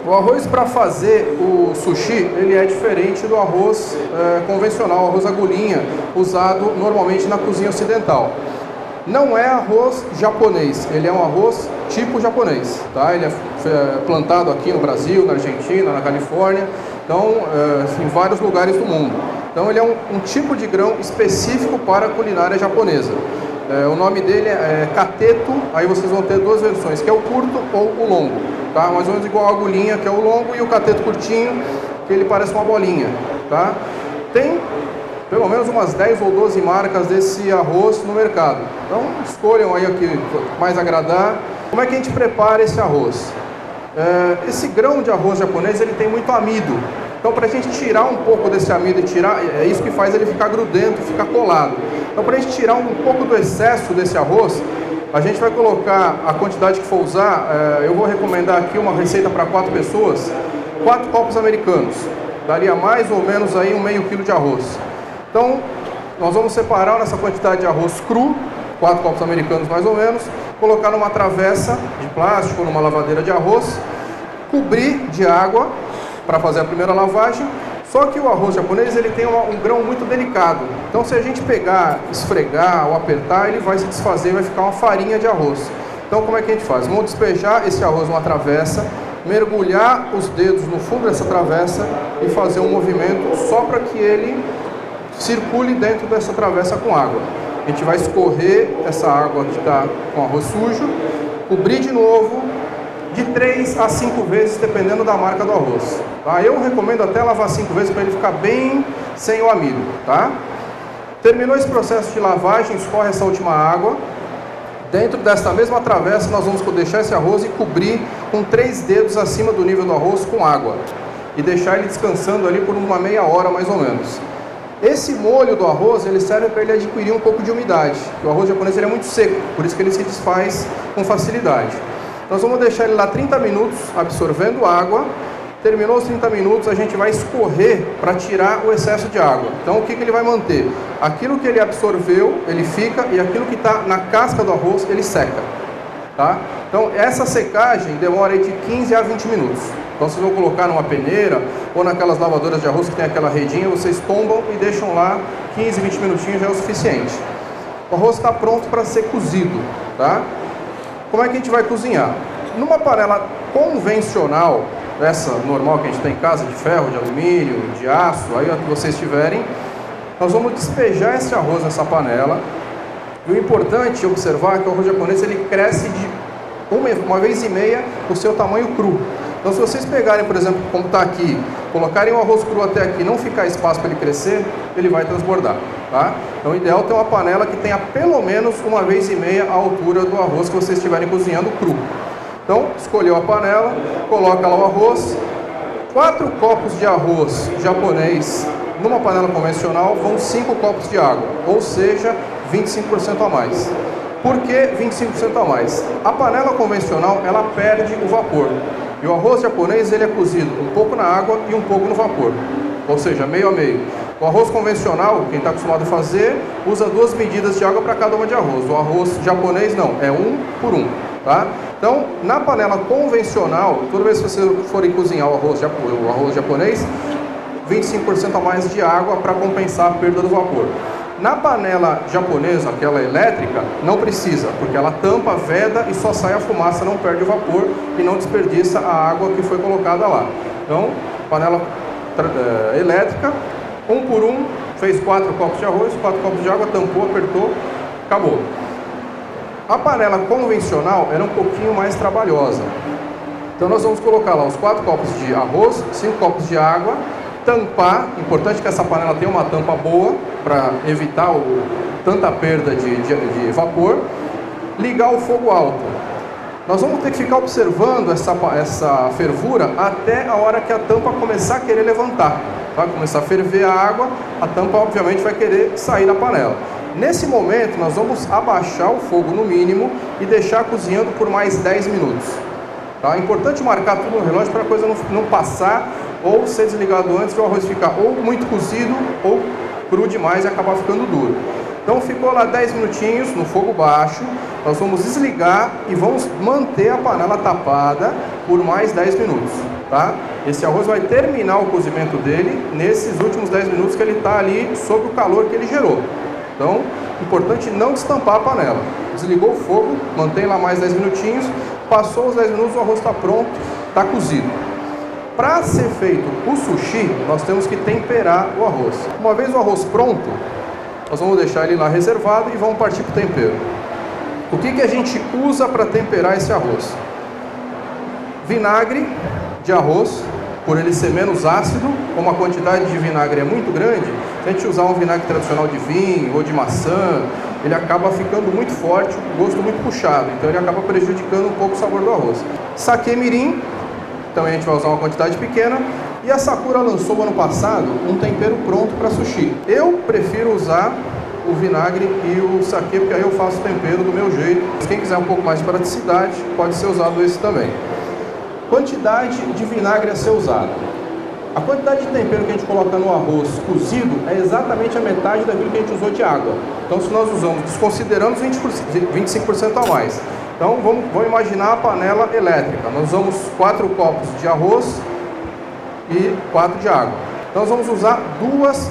O arroz para fazer o sushi, ele é diferente do arroz convencional, arroz agulhinha, usado normalmente na cozinha ocidental. Não é arroz japonês, ele é um arroz tipo japonês, tá? Ele é plantado aqui no Brasil, na Argentina, na Califórnia, então em vários lugares do mundo. Então ele é um tipo de grão específico para a culinária japonesa. O nome dele é cateto, aí vocês vão ter duas versões, que é o curto ou o longo, tá? Mais ou menos igual a agulhinha, que é o longo, e o cateto curtinho, que ele parece uma bolinha, tá? Tem pelo menos umas 10 ou 12 marcas desse arroz no mercado. Então escolham aí o que mais agradar. Como é que a gente prepara esse arroz? Esse grão de arroz japonês, ele tem muito amido. Então, para a gente tirar um pouco desse amido e tirar, é isso que faz ele ficar grudento, ficar colado. Então, para a gente tirar um pouco do excesso desse arroz, a gente vai colocar a quantidade que for usar. Eu vou recomendar aqui uma receita para 4 pessoas, 4 copos americanos. Daria mais ou menos aí um meio quilo de arroz. Então, nós vamos separar essa quantidade de arroz cru, 4 copos americanos mais ou menos, colocar numa travessa de plástico, numa lavadeira de arroz, cobrir de água para fazer a primeira lavagem. Só que o arroz japonês, ele tem um grão muito delicado. Então, se a gente pegar, esfregar ou apertar, ele vai se desfazer, vai ficar uma farinha de arroz. Então, como é que a gente faz? Vamos despejar esse arroz numa travessa, mergulhar os dedos no fundo dessa travessa e fazer um movimento só para que ele circule dentro dessa travessa com água. A gente vai escorrer essa água que está com arroz sujo, cobrir de novo, de 3 a 5 vezes, dependendo da marca do arroz. Tá? Eu recomendo até lavar 5 vezes para ele ficar bem sem o amido. Tá? Terminou esse processo de lavagem, escorre essa última água. Dentro desta mesma travessa, nós vamos deixar esse arroz e cobrir com 3 dedos acima do nível do arroz com água. E deixar ele descansando ali por uma meia hora, mais ou menos. Esse molho do arroz, ele serve para ele adquirir um pouco de umidade. O arroz japonês, ele é muito seco, por isso que ele se desfaz com facilidade. Nós vamos deixar ele lá 30 minutos absorvendo água. Terminou os 30 minutos, a gente vai escorrer para tirar o excesso de água. Então, o que ele vai manter? Aquilo que ele absorveu, ele fica, e aquilo que está na casca do arroz, ele seca. Tá? Então, essa secagem demora de 15 a 20 minutos. Então, vocês vão colocar numa peneira ou naquelas lavadoras de arroz que tem aquela redinha, vocês tombam e deixam lá 15, 20 minutinhos, já é o suficiente. O arroz está pronto para ser cozido. Tá? Como é que a gente vai cozinhar? Numa panela convencional, essa normal que a gente tem em casa, de ferro, de alumínio, de aço, aí a que vocês tiverem, nós vamos despejar esse arroz nessa panela. E o importante é observar que o arroz japonês, ele cresce de uma vez e meia o seu tamanho cru. Então, se vocês pegarem, por exemplo, como está aqui, colocarem o arroz cru até aqui, não ficar espaço para ele crescer, ele vai transbordar. Tá? Então, o ideal é ter uma panela que tenha pelo menos uma vez e meia a altura do arroz que vocês estiverem cozinhando cru. Então, escolheu a panela, coloca lá o arroz, 4 copos de arroz japonês numa panela convencional vão 5 copos de água, ou seja, 25% a mais. Por que 25% a mais? A panela convencional, ela perde o vapor. E o arroz japonês, ele é cozido um pouco na água e um pouco no vapor. Ou seja, meio a meio. O arroz convencional, quem está acostumado a fazer, usa 2 medidas de água para cada uma de arroz. O arroz japonês não, é 1 por 1. Tá? Então, na panela convencional, toda vez que vocês forem cozinhar o arroz japonês, 25% a mais de água para compensar a perda do vapor. Na panela japonesa, aquela elétrica, não precisa, porque ela tampa, veda e só sai a fumaça, não perde o vapor e não desperdiça a água que foi colocada lá. Então, panela elétrica, 1 por 1, fez 4 copos de arroz, 4 copos de água, tampou, apertou, acabou. A panela convencional era um pouquinho mais trabalhosa. Então, nós vamos colocar lá os 4 copos de arroz, 5 copos de água, tampar, importante que essa panela tenha uma tampa boa para evitar tanta perda de vapor, ligar o fogo alto. Nós vamos ter que ficar observando essa fervura até a hora que a tampa começar a querer levantar. Vai começar a ferver a água, a tampa obviamente vai querer sair da panela. Nesse momento nós vamos abaixar o fogo no mínimo e deixar cozinhando por mais 10 minutos. Tá? É importante marcar tudo no relógio para a coisa não passar ou ser desligado antes e o arroz ficar ou muito cozido ou cru demais e acabar ficando duro. Então ficou lá 10 minutinhos no fogo baixo, nós vamos desligar e vamos manter a panela tapada por mais 10 minutos. tá? Esse arroz vai terminar o cozimento dele nesses últimos 10 minutos que ele está ali sob o calor que ele gerou. Então, importante não destampar a panela. Desligou o fogo, mantém lá mais 10 minutinhos, passou os 10 minutos, o arroz está pronto, está cozido. Para ser feito o sushi, nós temos que temperar o arroz. Uma vez o arroz pronto, nós vamos deixar ele lá reservado e vamos partir para o tempero. O que a gente usa para temperar esse arroz? Vinagre de arroz, por ele ser menos ácido, como a quantidade de vinagre é muito grande, se a gente usar um vinagre tradicional de vinho ou de maçã, ele acaba ficando muito forte, o gosto muito puxado, então ele acaba prejudicando um pouco o sabor do arroz. Saquê mirim, também a gente vai usar uma quantidade pequena, e a Sakura lançou ano passado um tempero pronto para sushi. Eu prefiro usar o vinagre e o saquê, porque aí eu faço o tempero do meu jeito. Quem quiser um pouco mais de praticidade, pode ser usado esse também. Quantidade de vinagre a ser usado. A quantidade de tempero que a gente coloca no arroz cozido é exatamente a metade daquilo que a gente usou de água. Então, se nós usamos, desconsiderando os 25% a mais. Então, vamos imaginar a panela elétrica. Nós usamos 4 copos de arroz e 4 de água. Então, nós vamos usar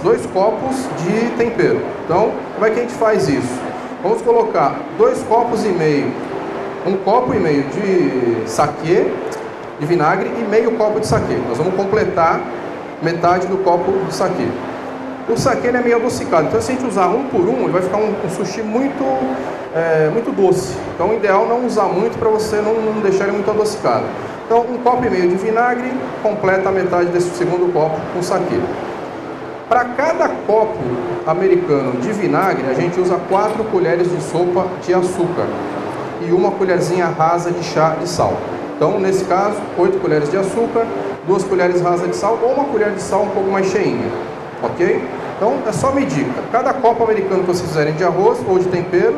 2 copos de tempero. Então, como é que a gente faz isso? Vamos colocar 2 copos e meio, 1 copo e meio de saquê, de vinagre e meio copo de saquê. Nós vamos completar metade do copo de saquê. O saquê é meio adocicado, então se a gente usar 1 por 1, ele vai ficar um sushi muito doce. Então o ideal é não usar muito para você não deixar ele muito adocicado. Então 1 copo e meio de vinagre completa a metade desse segundo copo com saquê. Para cada copo americano de vinagre, a gente usa 4 colheres de sopa de açúcar e 1 colherzinha rasa de chá de sal. Então, nesse caso, 8 colheres de açúcar, 2 colheres rasas de sal ou 1 colher de sal um pouco mais cheinha, ok? Então, é só medir. Cada copo americano que vocês fizerem de arroz ou de tempero,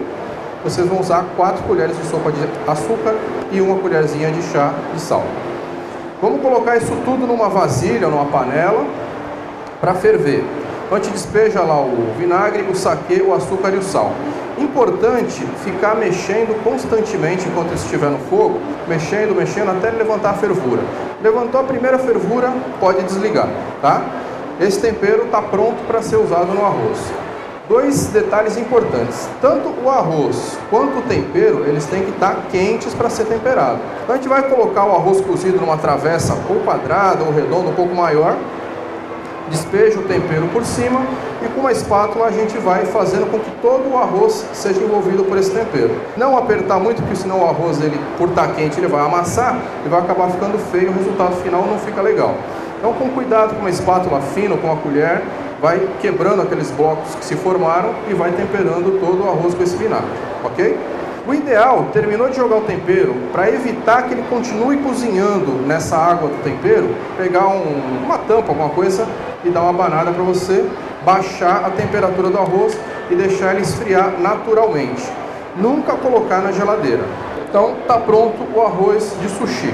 vocês vão usar 4 colheres de sopa de açúcar e 1 colherzinha de chá de sal. Vamos colocar isso tudo numa vasilha ou numa panela para ferver. Então, a gente despeja lá o vinagre, o saquê, o açúcar e o sal. Importante ficar mexendo constantemente enquanto isso estiver no fogo, mexendo até ele levantar a fervura. Levantou a primeira fervura, pode desligar, tá? Esse tempero está pronto para ser usado no arroz. 2 detalhes importantes: tanto o arroz quanto o tempero, eles têm que estar quentes para ser temperado. Então a gente vai colocar o arroz cozido numa travessa ou quadrada ou redonda um pouco maior, despeja o tempero por cima e com uma espátula a gente vai fazendo com que todo o arroz seja envolvido por esse tempero. Não apertar muito, porque senão o arroz, ele, por estar quente, ele vai amassar e vai acabar ficando feio, o resultado final não fica legal. Então, com cuidado, com uma espátula fina, com uma colher, vai quebrando aqueles blocos que se formaram e vai temperando todo o arroz com esse vinagre, ok? O ideal, terminou de jogar o tempero, para evitar que ele continue cozinhando nessa água do tempero, pegar uma tampa, alguma coisa, e dar uma abanada para você baixar a temperatura do arroz e deixar ele esfriar naturalmente. Nunca colocar na geladeira. Então, está pronto o arroz de sushi.